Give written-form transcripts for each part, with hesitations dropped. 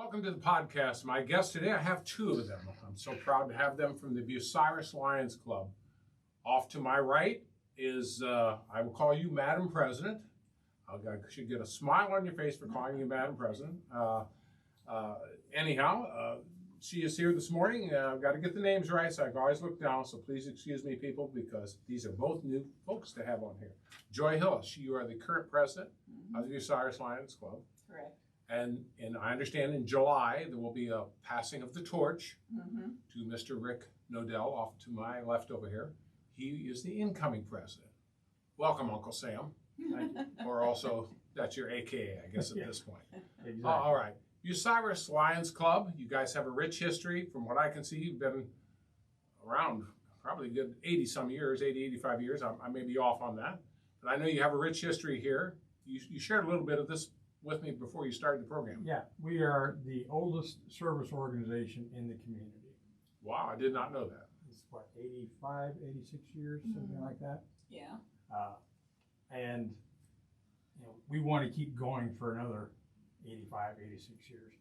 Welcome to the podcast. My guests today, I have two of them. I'm so proud to have them from the Bucyrus Lions Club. Off to my right is, I will call you Madam President. I should get a smile on your face for calling you Madam President. She is here this morning. I've got to get the names right, so I can always look down. So please excuse me, people, because these are both new folks to have on here. Joy Hillis, you are the current president of the Bucyrus Lions Club. Correct. And I understand in July there will be a passing of the torch to Mr. Rick Nodell off to my left over here. He is the incoming president. Welcome, Uncle Sam. Or also, that's your AKA, I guess, at this point. Exactly. All right. Bucyrus Lions Club, you guys have a rich history. From what I can see, you've been around probably a good 80-some years, 80, 85 years. I may be off on that. But I know you have a rich history here. You shared a little bit of this with me before you started the program. Yeah, we are the oldest service organization in the community. Wow, I did not know that. It's what, 85, 86 years, something like that? Yeah. And we want to keep going for another 85, 86 years.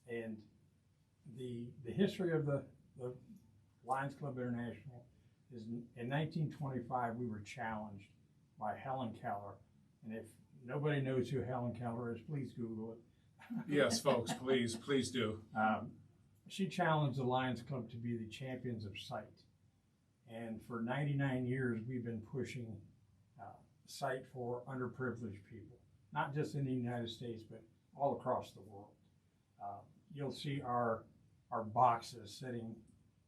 And the history of the Lions Club International is in 1925, we were challenged by Helen Keller. And if nobody knows who Helen Keller is, please Google it. Yes, folks, please do. She challenged the Lions Club to be the champions of sight. And for 99 years, we've been pushing sight for underprivileged people, not just in the United States, but all across the world. You'll see our boxes sitting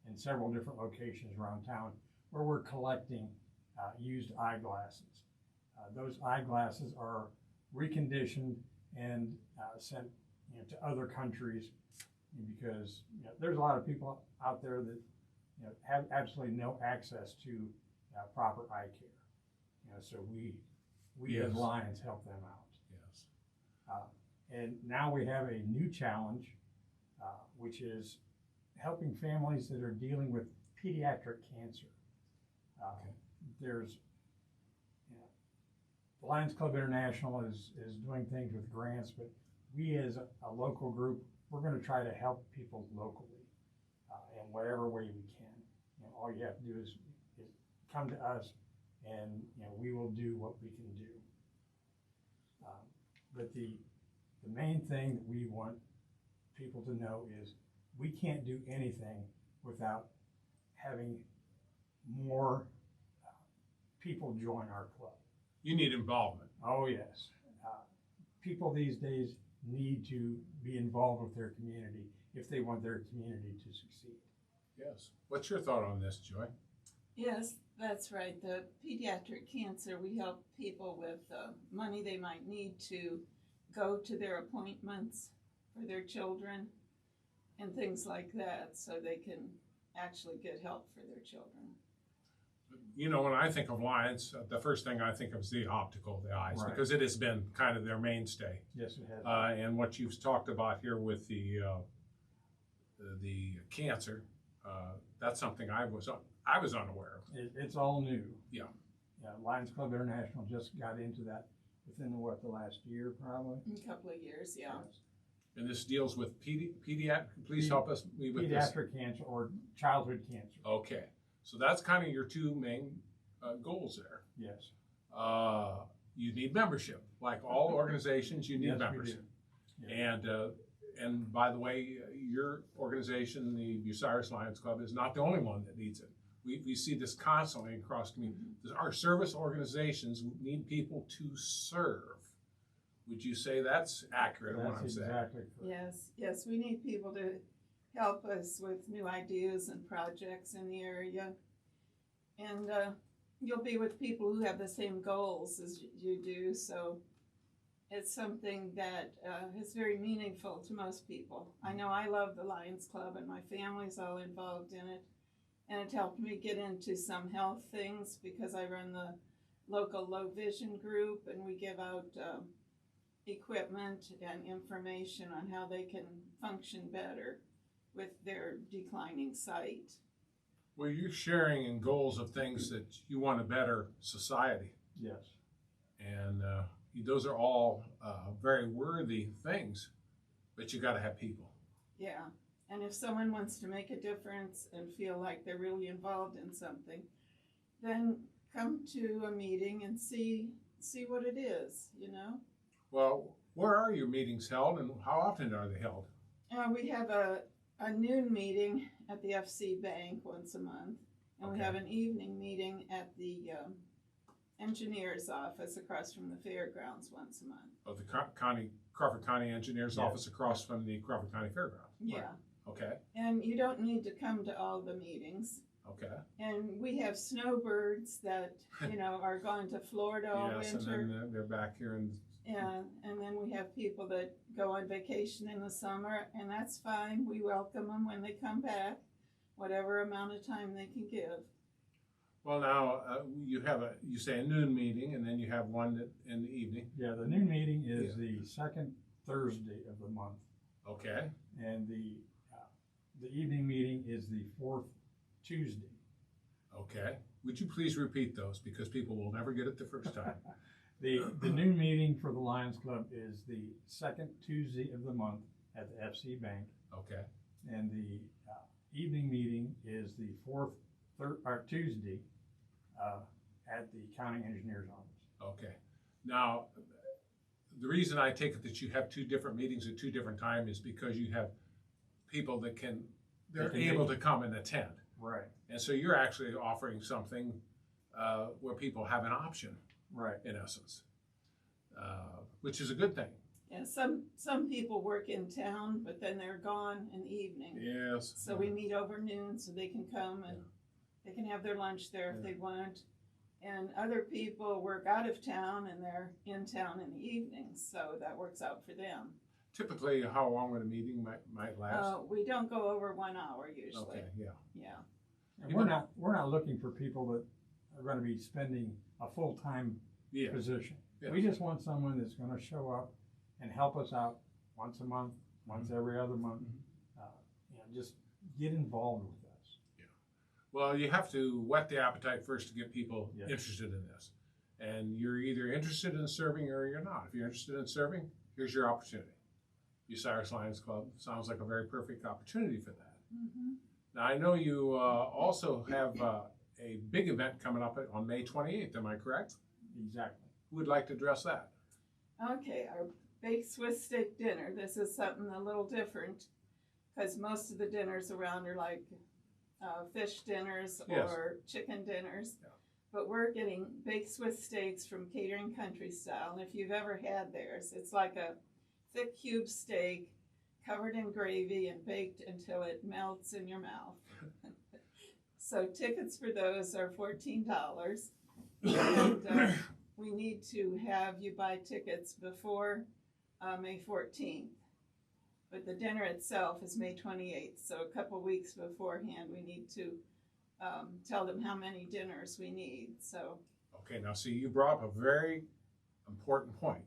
in several different locations around town where we're collecting used eyeglasses. Those eyeglasses are reconditioned and sent to other countries because there's a lot of people out there that have absolutely no access to proper eye care. So we Yes. as Lions help them out. Yes. And now we have a new challenge, which is helping families that are dealing with pediatric cancer. There's the Lions Club International is doing things with grants, but we as a local group, we're going to try to help people locally in whatever way we can. All you have to do is come to us, and we will do what we can do. But the main thing that we want people to know is we can't do anything without having more people join our club. You need involvement. Oh, yes. People these days need to be involved with their community if they want their community to succeed. Yes. What's your thought on this, Joy? Yes, that's right. The pediatric cancer, we help people with money they might need to go to their appointments for their children and things like that so they can actually get help for their children. When I think of Lions, the first thing I think of is the optical, the eyes, Right. because it has been kind of their mainstay. Yes, it has. And what you've talked about here with the cancer, that's something I was unaware of. It's all new. Yeah. Lions Club International just got into that within the last year probably. A couple of years, yeah. Yes. And this deals with pediatric. Please help us with this. Pediatric cancer or childhood cancer. Okay, so that's kind of your two main goals there. Yes. You need membership, like all organizations. You need Yes, we membership. do. Yeah. And by the way, your organization, the Bucyrus Lions Club, is not the only one that needs it. We see this constantly across community. Our service organizations need people to serve. Would you say that's accurate? That's what I'm saying? exactly correct. Yes, we need people to help us with new ideas and projects in the area. And you'll be with people who have the same goals as you do, so it's something that is very meaningful to most people. I know I love the Lions Club and my family's all involved in it. And it helped me get into some health things because I run the local low vision group and we give out equipment and information on how they can function better with their declining sight. Well, you're sharing in goals of things that you want a better society. Yes. And those are all very worthy things. But you got to have people. Yeah, and if someone wants to make a difference and feel like they're really involved in something, then come to a meeting and see what it is, you know? Well, where are your meetings held, and how often are they held? We have a noon meeting at the FC Bank once a month, and we Okay. have an evening meeting at the engineer's office across from the fairgrounds once a month. Of the Crawford County Engineer's Yes. Office across from the Crawford County Fairgrounds. Yeah, Right. Okay. and you don't need to come to all the meetings. Okay. And we have snowbirds that, you know, are going to Florida all Yes, winter. and then they're back here, and And then we have people that go on vacation in the summer, and that's fine. We welcome them when they come back, whatever amount of time they can give. well, now you say a noon meeting, and then you have one in the evening. Yeah, the noon meeting is Yeah. the second Thursday of the month, Okay. and the evening meeting is the fourth Tuesday. Okay. Would you please repeat those, because people will never get it the first time. The noon meeting for the Lions Club is the second Tuesday of the month at the FC Bank, Okay. and the evening meeting is the fourth Tuesday at the county engineer's office. Okay. Now, the reason I take it that you have two different meetings at two different times is because you have people that they're They can able make- to come and attend. Right. And so you're actually offering something where people have an option, Right. in essence, which is a good thing. Yeah, some people work in town, but then they're gone in the evening. Yes. So we meet over noon so they can come and they can have their lunch there if they want. And other people work out of town and they're in town in the evening, so that works out for them. Typically, how long would a meeting might last? We don't go over 1 hour usually. Okay, yeah. Yeah. And we're not looking for people that are gonna be spending a full-time Yeah. position. Yeah. We just want someone that's gonna show up and help us out once a month, once every other month. Just get involved with us. Well, you have to whet the appetite first to get people Yes. interested in this. And you're either interested in serving or you're not. If you're interested in serving, here's your opportunity. Bucyrus Lions Club sounds like a very perfect opportunity for that. Mm-hmm. Now, I know you also have a big event coming up on May 28th, am I correct? Exactly. Who would like to address that? Okay, our baked Swiss steak dinner. This is something a little different because most of the dinners around are like fish dinners Yes. or chicken dinners. Yeah. But we're getting baked Swiss steaks from Catering Country Style. And if you've ever had theirs, it's like a thick cube steak covered in gravy and baked until it melts in your mouth. So tickets for those are $14. And we need to have you buy tickets before May 14th. But the dinner itself is May 28th, so a couple weeks beforehand we need to tell them how many dinners we need. So Okay, now see, you brought up a very important point.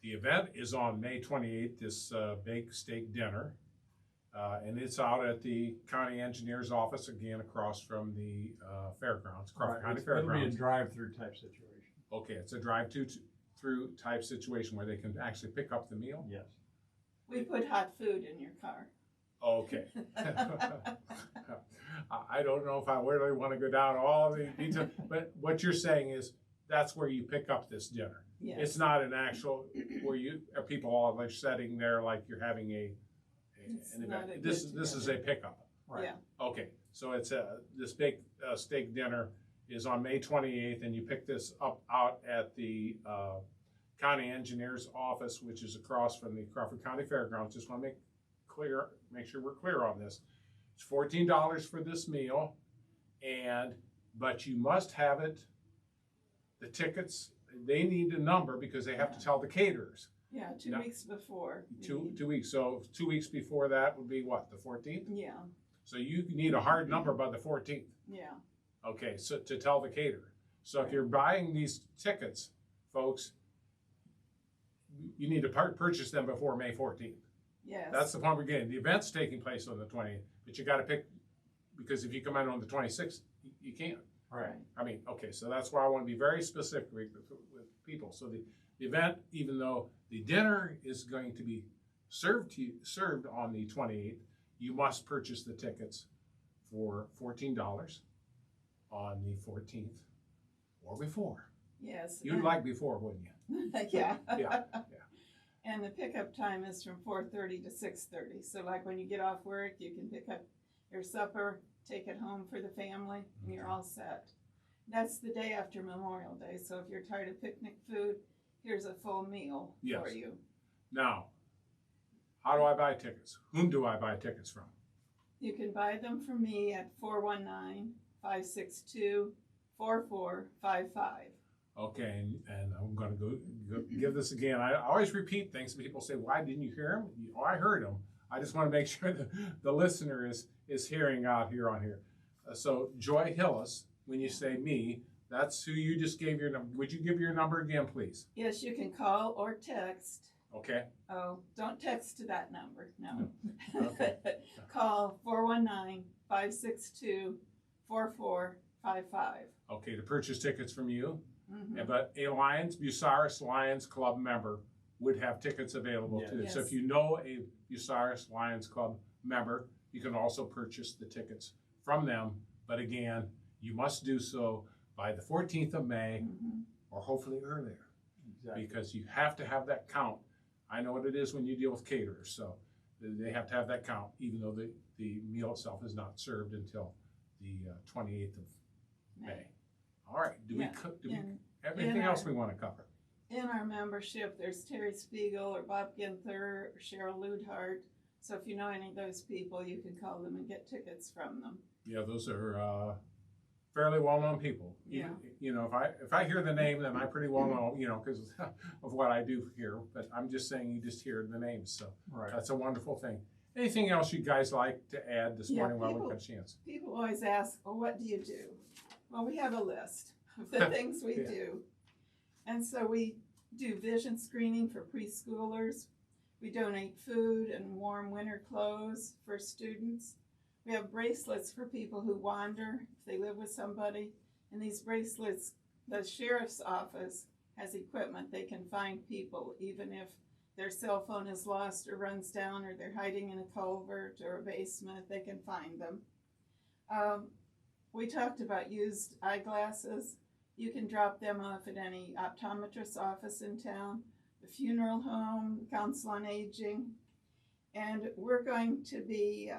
The event is on May 28th, this baked steak dinner, and it's out at the county engineer's office, again, across from the fairgrounds, Crawford County It'll be a Fairgrounds. drive-through type situation. Okay, it's a drive-through type situation where they can actually pick up the meal? Yes. we put hot food in your car. Okay. I don't know if I really want to go down all the details, but what you're saying is that's where you pick up this dinner. Yes. It's not an actual where are people all like sitting there like you're having It's an not event. a This get is a pickup. Right. Yeah. Okay, so it's this big steak dinner is on May 28th, and you pick this up out at the county engineer's office, which is across from the Crawford County Fairgrounds. Just want to make sure we're clear on this. It's $14 for this meal, but you must have it. The tickets, they need a number because they have to tell the caterers. Yeah, 2 No. weeks before. we Two need- weeks. So 2 weeks before that would be what, the 14th? Yeah, So you need a hard number by the 14th. yeah. Okay, so to tell the caterer. So if you're buying these tickets, folks, you need to purchase them before May 14th. Yes. That's the point we're getting. The event's taking place on the 20th, but you got to pick, because if you come in on the 26th, you can't. Right. I mean, okay, so that's why I want to be very specific with people. So event, even though the dinner is going to be served on the 28th, you must purchase the tickets for $14 on the 14th or before. Yes. You'd like before, wouldn't you? Yeah. Yeah. And the pickup time is from 4:30 to 6:30. So like when you get off work, you can pick up your supper, take it home for the family, and you're all set. That's the day after Memorial Day. So if you're tired of picnic food, here's a full meal for you. Now, how do I buy tickets? Whom do I buy tickets from? You can buy them from me at 419-562-4455. Okay, and I'm going to go give this again. I always repeat things. People say, "Why didn't you hear him?" Oh, I heard him. I just want to make sure that the listener is hearing out here on here. So Joy Hillis, when you say me, that's who you just gave your number. Would you give your number again, please? Yes, you can call or text. Okay. Oh, don't text to that number, no. Okay. Call 419-562-4455. Okay, to purchase tickets from you. Mm-hmm. But a Bucyrus Lions Club member would have tickets available too. Yes. So if you know a Bucyrus Lions Club member, you can also purchase the tickets from them. But again, you must do so by the 14th of May Mm-hmm. or hopefully earlier. Exactly. Because you have to have that count. I know what it is when you deal with caterers, so they have to have that count, even though the meal itself is not served until the 28th of May. All right, do we everything else we want to cover? In our membership, there's Terry Spiegel or Bob Ginther or Cheryl Ludhart. So if you know any of those people, you can call them and get tickets from them. Yeah, those are fairly well-known people. Yeah. You know, if I hear the name, then I pretty well know, you know, because of what I do here. But I'm just saying, you just hear the names, so Right. that's a wonderful thing. Anything else you guys like to add this morning while we got a chance? People always ask, well, what do you do? Well, we have a list of the things we do. And so we do vision screening for preschoolers. We donate food and warm winter clothes for students. We have bracelets for people who wander if they live with somebody. And these bracelets, the sheriff's office has equipment. They can find people even if their cell phone is lost or runs down or they're hiding in a culvert or a basement, they can find them. We talked about used eyeglasses. You can drop them off at any optometrist's office in town, the funeral home, Council on Aging. And we're going to be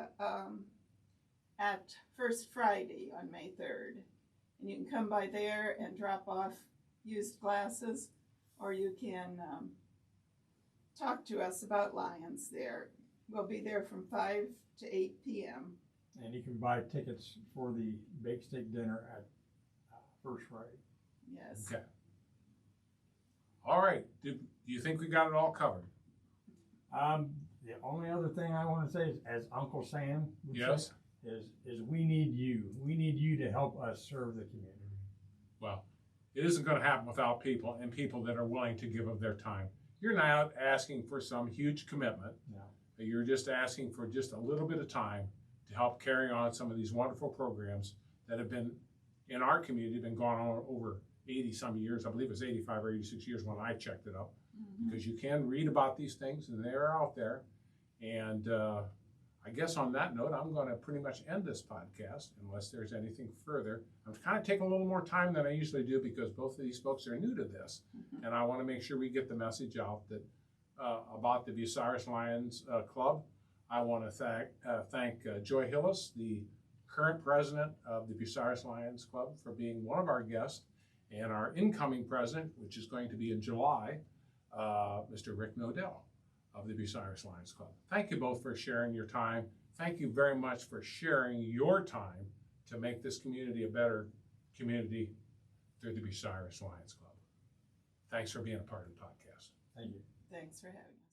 at First Friday on May 3rd. And you can come by there and drop off used glasses, or you can talk to us about Lions there. We'll be there from 5 to 8 p.m. And you can buy tickets for the bake steak dinner at First Friday. Yes. Okay. All right. Do you think we got it all covered? The only other thing I want to say is, as Uncle Sam would Yes. say, is we need you. We need you to help us serve the community. Well, it isn't going to happen without people and people that are willing to give of their time. You're not asking for some huge commitment. No. You're just asking for just a little bit of time to help carry on some of these wonderful programs that have been in our community, been going on over 80 some years. I believe it was 85 or 86 years when I checked it up. Mm-hmm. Because you can read about these things and they're out there. And I guess on that note, I'm going to pretty much end this podcast unless there's anything further. I'm kind of taking a little more time than I usually do because both of these folks are new to this. Mm-hmm. And I want to make sure we get the message out that about the Bucyrus Lions Club. I want to thank Joy Hillis, the current president of the Bucyrus Lions Club, for being one of our guests, and our incoming president, which is going to be in July, Mr. Rick Nodell of the Bucyrus Lions Club. Thank you both for sharing your time. Thank you very much for sharing your time to make this community a better community through the Bucyrus Lions Club. Thanks for being a part of the podcast. Thank you. Thanks for having us.